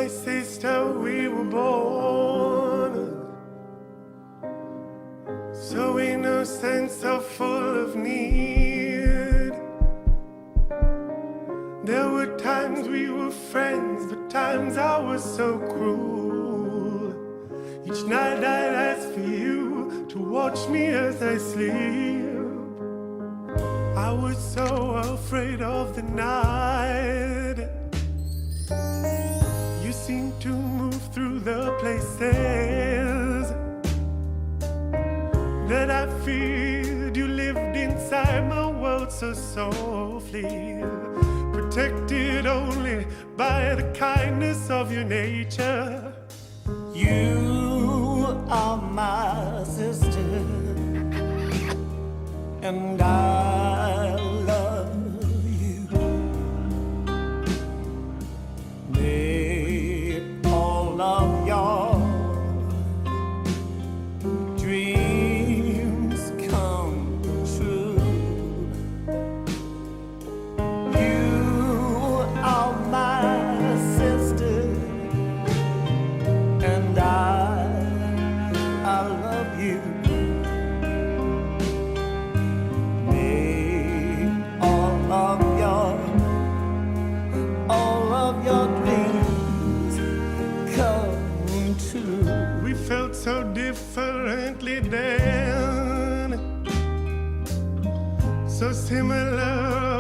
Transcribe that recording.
my sister, we were born so innocent, so full of need. There were times we were friends, but times I was so cruel. Each night I'd ask for you to watch me as I sleep. I was so afraid of the night. You seemed to move through the places that I feared. You lived inside my world so softly, protected only by the kindness of your nature. You are my sister, and I love you. May all of your dreams come true. You are my sister, and I love you. May all of your dreams come true. We felt so differently then, so similar